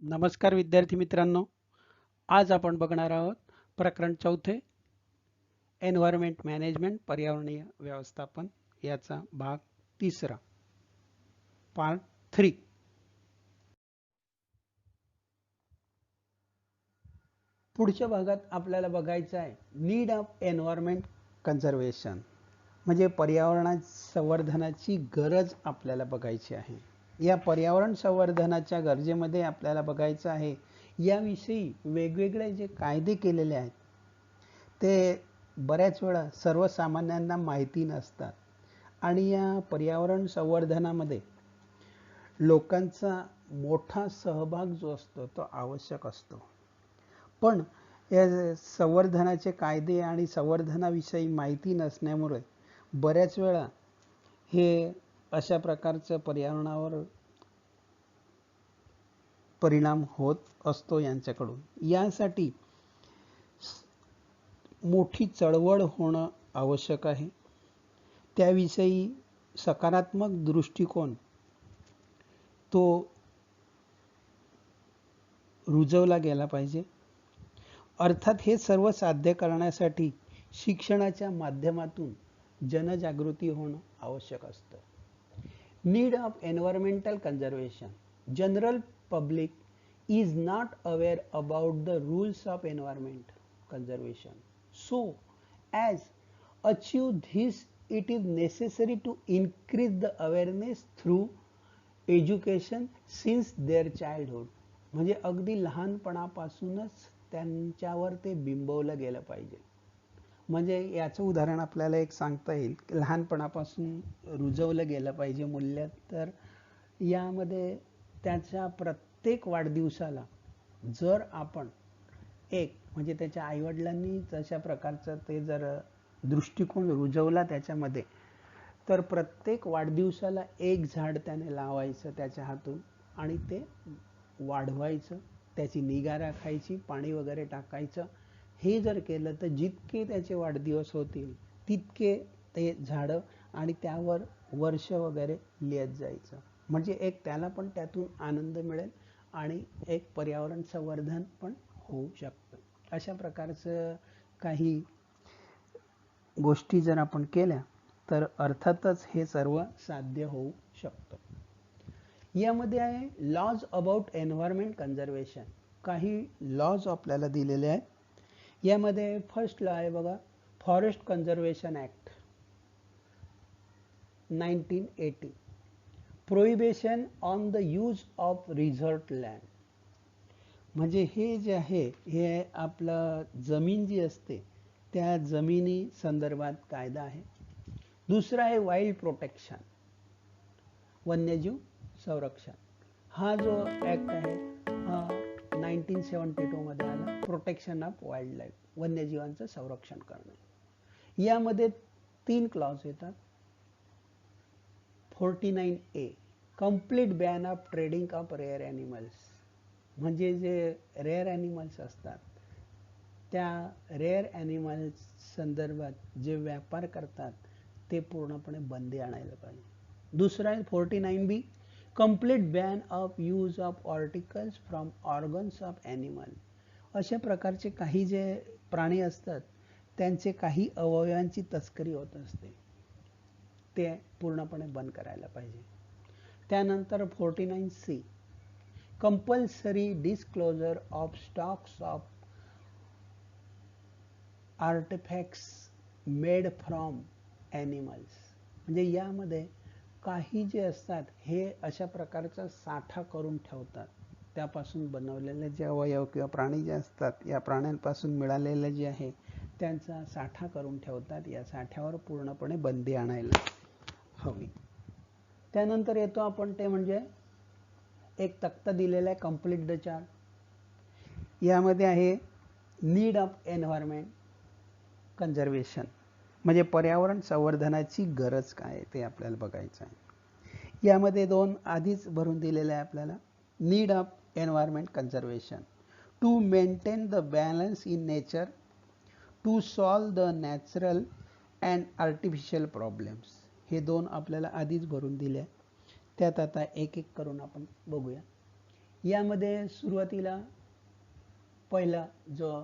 नमस्कार विद्यार्थी मित्रांनो. आज आपण बघणार आहोत प्रकरण 4 एन्व्हायरमेंट मॅनेजमेंट पर्यावरणीय व्यवस्थापन याचा भाग 3 पार्ट 3. पुढच्या भागात आपल्याला बघायचं आहे नीड ऑफ एन्व्हायरमेंट कन्झर्वेशन, म्हणजे पर्यावरण संवर्धनाची गरज आपल्याला बघायची आहे. या पर्यावरण संवर्धनाच्या गरजेमध्ये आपल्याला बघायचं आहे याविषयी वेगवेगळे जे कायदे केलेले आहेत ते बऱ्याच वेळा सर्वसामान्यांना माहिती नसतात आणि या पर्यावरण संवर्धनामध्ये लोकांचा मोठा सहभाग जो असतो तो आवश्यक असतो. पण या संवर्धनाचे कायदे आणि संवर्धनाविषयी माहिती नसण्यामुळे बऱ्याच वेळा हे अशा प्रकारचं पर्यावरणावर परिणाम होत असतो यांच्याकडून. यासाठी मोठी चळवळ होणं आवश्यक आहे. त्याविषयी सकारात्मक दृष्टिकोन तो रुजवला गेला पाहिजे. अर्थात हे सर्व साध्य करण्यासाठी शिक्षणाच्या माध्यमातून जनजागृती होणं आवश्यक असतं. Need of environmental conservation. General public is not aware about the rules of environment conservation. So, as achieve this, it is necessary to increase the awareness through education since their childhood. म्हणजे अगदी लहानपणापासूनच त्यांच्यावर ते बिंबवलं गेलं पाहिजे. म्हणजे याचं उदाहरण आपल्याला एक सांगता येईल, लहानपणापासून रुजवलं गेलं पाहिजे मूल्य. तर यामध्ये त्याच्या प्रत्येक वाढदिवसाला जर आपण एक म्हणजे त्याच्या आईवडिलांनी तशा प्रकारचं ते जर दृष्टिकोन रुजवला त्याच्यामध्ये, तर प्रत्येक वाढदिवसाला एक झाड त्याने लावायचं त्याच्या हातून आणि ते वाढवायचं, त्याची निगा राखायची, पाणी वगैरे टाकायचं. हे जर केलं तर जितके त्याचे वाढदिवस होतील तितके ते झाडं आणि त्यावर वर्ष वगैरे लिहित जायचं. म्हणजे एक त्याला पण त्यातून आनंद मिळेल आणि एक पर्यावरण संवर्धन पण होऊ शकतं. अशा प्रकारचं काही गोष्टी जर आपण केल्या तर अर्थातच हे सर्व साध्य होऊ शकतं. यामध्ये आहे लॉज अबाउट एन्व्हायरमेंट कन्झर्वेशन. काही लॉज आपल्याला दिलेले आहेत. यामध्ये फर्स्ट लॉ आहे बघा, forest conservation act 1980. Prohibition on the use of reserved land. म्हणजे हे जे आहे हे आपलं जमीन जी असते त्या जमिनी संदर्भात कायदा आहे. दुसरा आहे वाईल्ड प्रोटेक्शन, वन्यजीव संरक्षण. हा जो ॲक्ट आहे हा 1972 मध्ये आला. प्रोटेक्शन ऑफ वाईल्ड लाईफ, वन्यजीवांचं संरक्षण करणे. यामध्ये 3 क्लॉज येतात. 49A, complete ban of trading of rare animals. म्हणजे जे रेअर ॲनिमल्स असतात त्या रेअर ॲनिमल्स संदर्भात जे व्यापार करतात ते पूर्णपणे बंदी आणायला पाहिजे. दुसरा आहे 49B, complete ban of use of articles from organs of animal. अशा प्रकारचे काही जे प्राणी असतात त्यांचे काही अवयवांची तस्करी होत असते, ते पूर्णपणे बंद करायला पाहिजे. त्यानंतर 49C, compulsory disclosure of stocks of artefacts made from animals. म्हणजे यामध्ये काही जे असतात हे अशा प्रकारचा साठा करून ठेवतात, त्यापासून बनवलेले जे अवयव किंवा प्राणी जे असतात या प्राण्यांपासून मिळालेले जे आहे त्यांचा साठा करून ठेवतात. या साठ्यावर पूर्णपणे बंदी आणायला हवी. त्यानंतर येतो आपण ते म्हणजे एक तक्ता दिलेला आहे कंप्लीट द चार्ट. यामध्ये आहे नीड ऑफ एन्व्हायरमेंट कन्झर्वेशन, म्हणजे पर्यावरण संवर्धनाची गरज काय आहे ते आपल्याला बघायचं आहे. यामध्ये 2 आधीच भरून दिलेले आहे आपल्याला. Need of environment conservation to maintain the balance in nature, to solve the natural and artificial problems. हे 2 आपल्याला आधीच भरून दिले. त्यात आता एक एक करून आपण बघूया. यामध्ये सुरुवातीला पहिला जो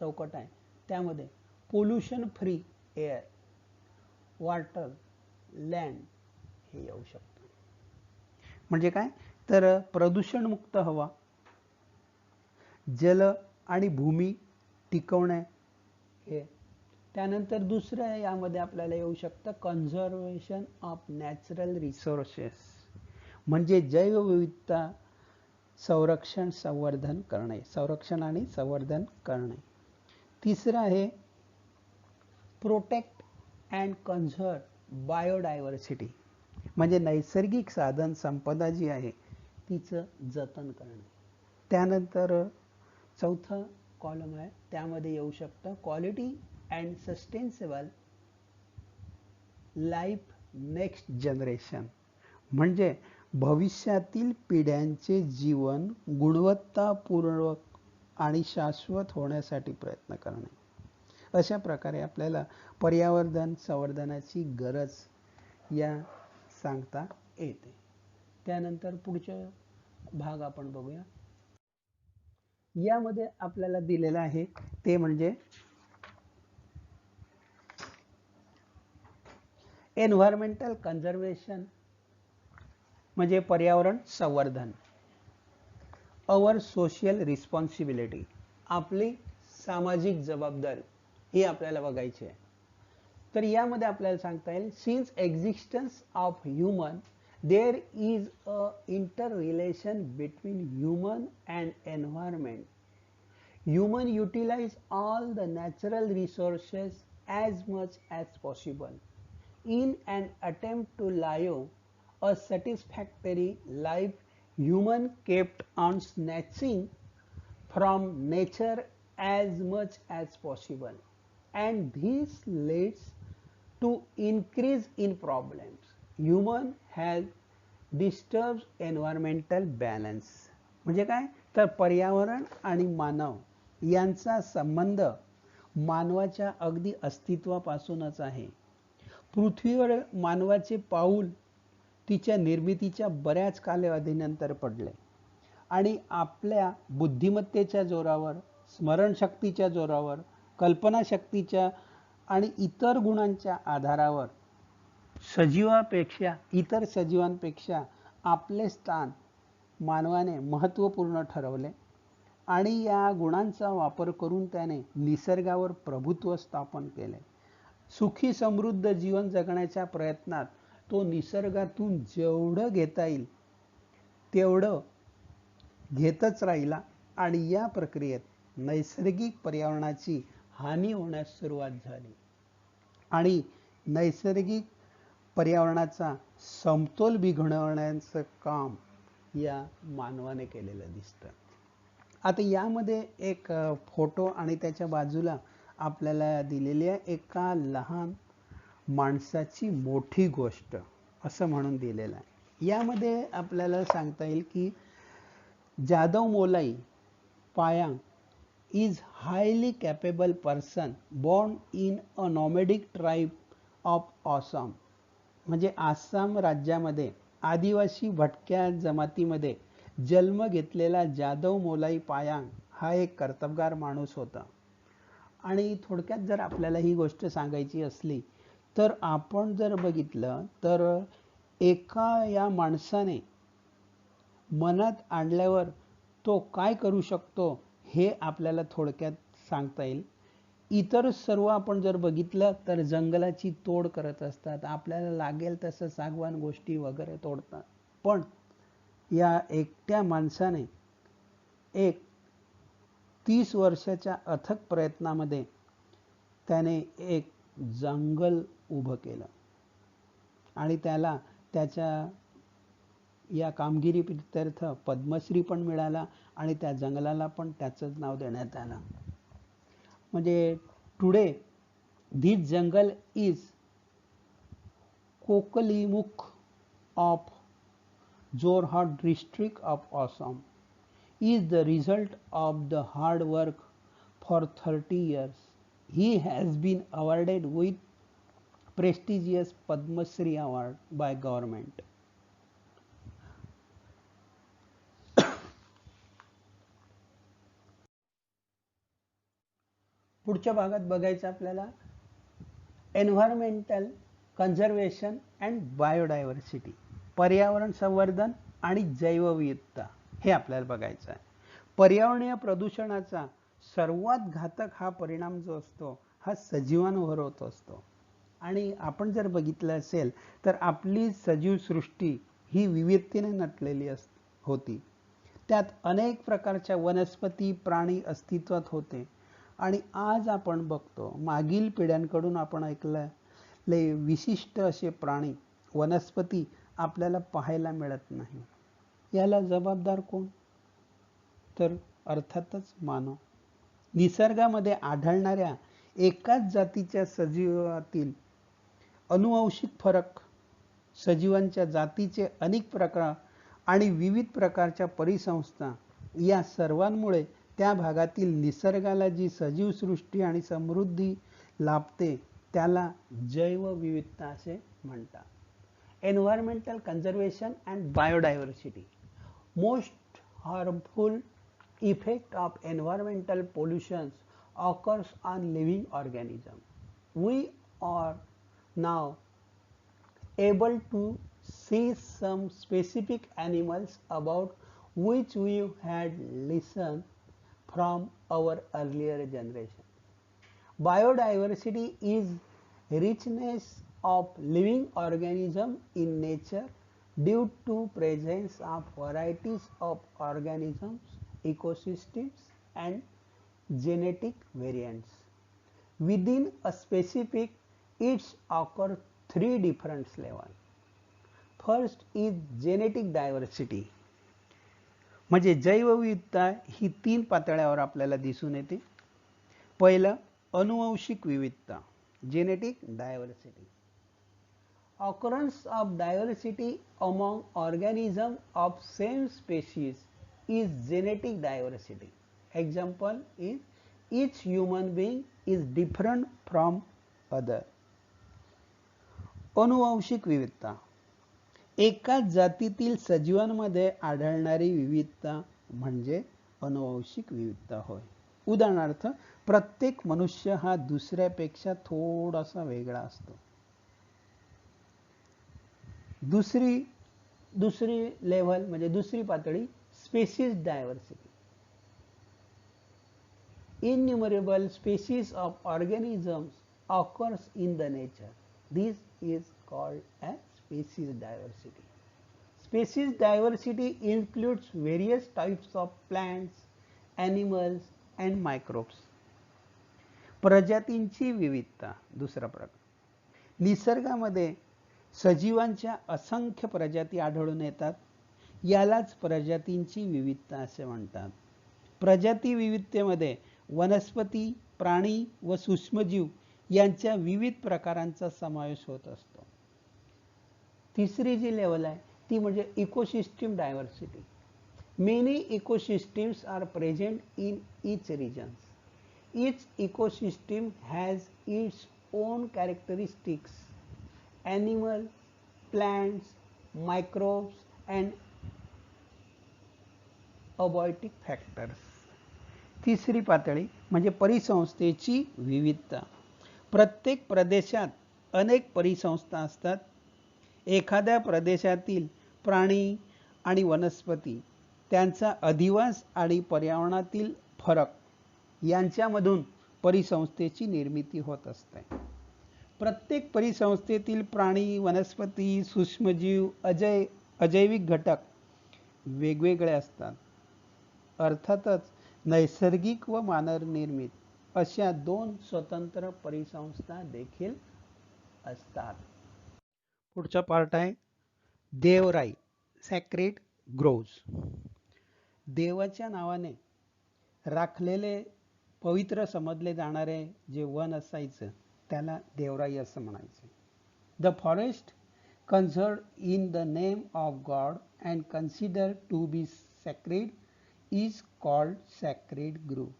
चौकट आहे त्यामध्ये pollution free air, water, land हे येऊ शकतं. म्हणजे काय तर प्रदूषणमुक्त हवा, जल आणि भूमी टिकवणे हे. त्यानंतर दुसरं यामध्ये आपल्याला येऊ शकतं कन्झर्वेशन ऑफ नॅचरल रिसोर्सेस, म्हणजे जैवविविधता संरक्षण आणि संवर्धन करणे. तिसरं आहे प्रोटेक्ट अँड कन्झर्व बायोडायव्हर्सिटी, म्हणजे नैसर्गिक साधन संपदा जी आहे तिचं जतन करणे. त्यानंतर चौथा कॉलम आहे त्यामध्ये येऊ शकतं quality and sustainable life next generation, म्हणजे भविष्यातील पिढ्यांचे जीवन गुणवत्तापूर्ण आणि शाश्वत होण्यासाठी प्रयत्न करणे. अशा प्रकारे आपल्याला पर्यावरण संवर्धनाची गरज या सांगता येते. त्यानंतर पुढचा भाग आपण बघूया. यामध्ये आपल्याला दिलेलं आहे ते म्हणजे एन्व्हायरमेंटल कन्झर्वेशन, म्हणजे पर्यावरण संवर्धन. अवर सोशल रिस्पॉन्सिबिलिटी, आपली सामाजिक जबाबदारी ही आपल्याला बघायची आहे. तर यामध्ये आपल्याला सांगता येईल since existence of human there is a interrelation between human and environment. Human utilize all the natural resources as much as possible in an attempt to live a satisfactory life. Human kept on snatching from nature as much as possible, and this leads to increase in problems. Human has disturbed environmental balance. म्हणजे काय तर पर्यावरण आणि मानव यांचा संबंध मानवाच्या अगदी अस्तित्वापासूनच आहे. पृथ्वीवर मानवाचे पाऊल तिच्या निर्मितीच्या बऱ्याच कालावधीनंतर पडले आणि आपल्या बुद्धिमत्तेच्या जोरावर, स्मरणशक्तीच्या जोरावर, कल्पनाशक्तीच्या आणि इतर गुणांच्या आधारावर इतर सजीवांपेक्षा आपले स्थान मानवाने महत्त्वपूर्ण ठरवले आणि या गुणांचा वापर करून त्याने निसर्गावर प्रभुत्व स्थापन केले. सुखी समृद्ध जीवन जगण्याच्या प्रयत्नात तो निसर्गातून जेवढं घेता येईल तेवढं घेतच राहिला आणि या प्रक्रियेत नैसर्गिक पर्यावरणाची हानी होण्यास सुरुवात झाली आणि नैसर्गिक पर्यावरणाचा समतोल बिघडवण्याचं काम या मानवाने केलेलं दिसतं. आता यामध्ये एक फोटो आणि त्याच्या बाजूला आपल्याला दिलेली आहे एका लहान माणसाची मोठी गोष्ट असं म्हणून दिलेलं आहे. यामध्ये आपल्याला सांगता येईल की जादव मोलाई पायांग is highly capable person born in a nomadic tribe of Assam. म्हणजे आसाम राज्यामध्ये आदिवासी भटक्या जमातीमध्ये जन्म घेतलेला जादव मोलाई पायांग हा एक कर्तबगार माणूस होता. आणि थोडक्यात जर आपल्याला ही गोष्ट सांगायची असली तर आपण जर बघितलं तर एका या माणसाने मनात आणल्यावर तो काय करू शकतो हे आपल्याला थोडक्यात सांगता येईल. इतर सर्व आपण जर बघितलं तर जंगलाची तोड करत असतात, आपल्याला लागेल तसं सागवान गोष्टी वगैरे तोडतात. पण या एकट्या माणसाने एक 30 वर्षाच्या अथक प्रयत्नामध्ये त्याने एक जंगल उभं केलं आणि त्याला त्याच्या या कामगिरीप्रित्यर्थ पद्मश्री पण मिळाला आणि त्या जंगलाला पण त्याचंच नाव देण्यात आलं. म्हणजे today this jungle is Kokilamukh of Jorhat district of Assam is the result of the hard work for 30 years. He has been awarded with prestigious Padma Shri award by government. पुढच्या भागात बघायचं आपल्याला एन्व्हायरमेंटल कन्झर्वेशन अँड बायोडायव्हर्सिटी, पर्यावरण संवर्धन आणि जैवविविधता, हे आपल्याला बघायचं आहे. पर्यावरणीय प्रदूषणाचा सर्वात घातक हा परिणाम जो असतो हा सजीवांवर होत असतो. आणि आपण जर बघितलं असेल तर आपली सजीव सृष्टी ही विविधतेने नटलेली होती. त्यात अनेक प्रकारच्या वनस्पती प्राणी अस्तित्वात होते. आणि आज आपण बघतो, मागील पिढ्यांकडून आपण ऐकले विशिष्ट असे प्राणी वनस्पती आपल्याला पाहायला मिळत नाही. याला जबाबदार कोण? तर अर्थातच मानव. निसर्गामध्ये आढळणाऱ्या एकाच जातीच्या सजीवातील अनुवांशिक फरक, सजीवांच्या जातीचे अनेक प्रकार आणि विविध प्रकारच्या परिसंस्था, या सर्वांमुळे त्या भागातील निसर्गाला जी सजीव सृष्टी आणि समृद्धी लाभते त्याला जैवविविधता असे म्हणतात. Environmental conservation and biodiversity. Most harmful effect of environmental pollution occurs on living organisms. We are now able to see some specific animals about which we had listened from our earlier generation. Biodiversity is richness of living organism in nature due to presence of varieties of organisms, ecosystems and genetic variants. Within a specific, it's occur three different levels. First is genetic diversity. म्हणजे जैवविविधता ही 3 पातळ्यावर आपल्याला दिसून येते. पहिलं अनुवांशिक विविधता, genetic diversity. Occurrence of diversity among organisms of same species is genetic diversity. Example is each human being is different from other. अनुवांशिक विविधता, एकाच जातीतील सजीवांमध्ये आढळणारी विविधता म्हणजे अनुवांशिक विविधता होय. उदाहरणार्थ, प्रत्येक मनुष्य हा दुसऱ्यापेक्षा थोडासा वेगळा असतो. दुसरी लेव्हल म्हणजे दुसरी पातळी species diversity. Innumerable species of organisms occurs in the nature. This is called as species diversity. Species diversity includes various types of plants, animals and microbes. प्रजातींची विविधता दुसरा प्रकार. निसर्गामध्ये सजीवांच्या असंख्य प्रजाती आढळून येतात. यालाच प्रजातींची विविधता असे म्हणतात. प्रजाती विविधतेमध्ये वनस्पती, प्राणी व सूक्ष्मजीव यांच्या विविध प्रकारांचा समावेश होत असतो. तिसरी जी लेवल आहे ती म्हणजे ecosystem diversity. Many ecosystems are present in each regions. Each ecosystem has its own characteristics, animal, plants, microbes and abiotic factors. तिसरी पातळी म्हणजे परिसंस्थेची विविधता. प्रत्येक प्रदेशात अनेक परिसंस्था असतात. एखाद्या प्रदेशातील प्राणी आणि वनस्पती, त्यांचा अधिवास आणि पर्यावरणातील फरक यांच्यामधून परिसंस्थेची निर्मिती होत असते. प्रत्येक परिसंस्थेतील प्राणी, वनस्पती, सूक्ष्मजीव, अजैविक घटक वेगवेगळे असतात. अर्थातच नैसर्गिक व मानवनिर्मित अशा 2 स्वतंत्र परिसंस्था देखील असतात. पुढचा पार्ट आहे देवराई, सॅक्रेड ग्रोव्ज. देवाच्या नावाने राखलेले पवित्र समजले जाणारे जे वन असायचं त्याला देवराई असं म्हणायचे. The forest conserved in the name of God and considered to be sacred is called sacred grove.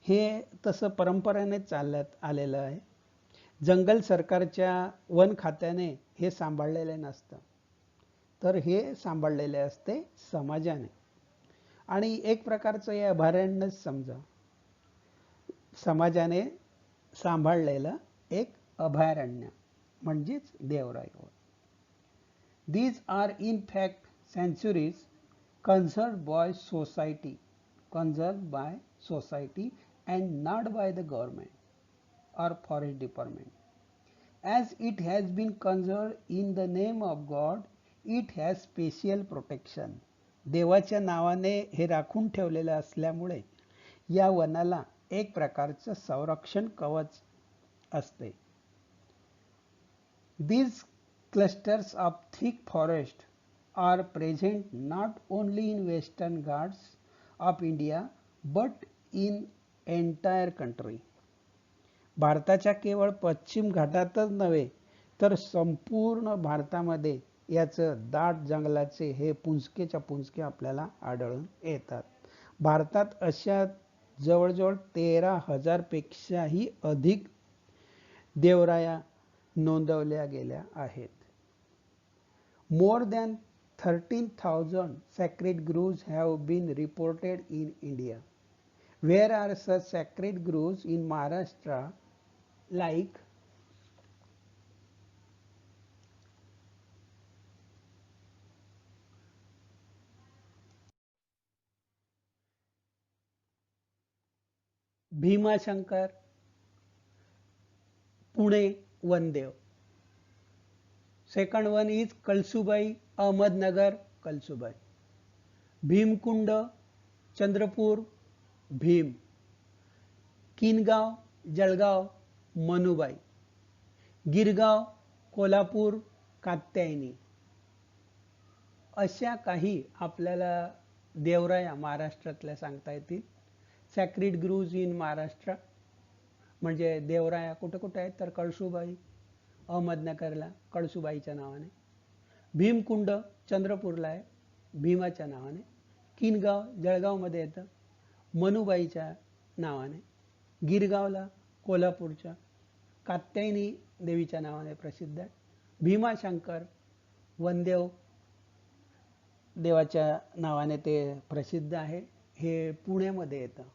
हे तसं परंपरेने चालत आलेलं आहे. जंगल सरकारच्या वन खात्याने हे सांभाळलेले नसतं, तर हे सांभाळलेले असते समाजाने. आणि एक प्रकारचं हे अभयारण्यच समजा. समाजाने सांभाळलेलं एक अभयारण्य म्हणजेच देवराई होय. These are in fact sanctuaries conserved by society and not by the government or forest department. As it has been conserved in the name of God, it has special protection. देवाच्या नावाने हे राखून ठेवलेलं असल्यामुळे या वनाला एक प्रकारचं संरक्षण कवच असते. These clusters of thick forest are present not only in western Ghats of India but in entire country. भारताच्या केवळ पश्चिम घाटातच नव्हे तर संपूर्ण भारतामध्ये याचं दाट जंगलाचे हे पुंजकेच्या पुंजके आपल्याला आढळून येतात. भारतात अशा जवळजवळ 13,000 पेक्षाही अधिक देवराया नोंदवल्या गेल्या आहेत. More than 13,000 sacred groves have been reported in India. Where are such sacred groves in Maharashtra like Bhimashankar, Pune वनदेव. Second one is Kalsubai, Ahmednagar, Kalsubai. Bhimkund, Chandrapur, Bhim. Kingaon, Jalgaon, Manubai. Girgaon, Kolhapur, Katyayani. अशा काही आपल्याला देवराया महाराष्ट्रातल्या सांगता येतील. सॅक्रिड ग्रूव्ज इन महाराष्ट्र म्हणजे देवराया कुठे कुठे आहेत तर कळसुबाई, अहमदनगरला कळसुबाईच्या नावाने. भीमकुंड चंद्रपूरला आहे भीमाच्या नावाने. किनगाव जळगावमध्ये येतं मनुबाईच्या नावाने. गिरगावला कोल्हापूरच्या कात्यायनी देवीच्या नावाने प्रसिद्ध आहे. भीमाशंकर वनदेव देवाच्या नावाने ते प्रसिद्ध आहे. हे पुण्यामध्ये येतं.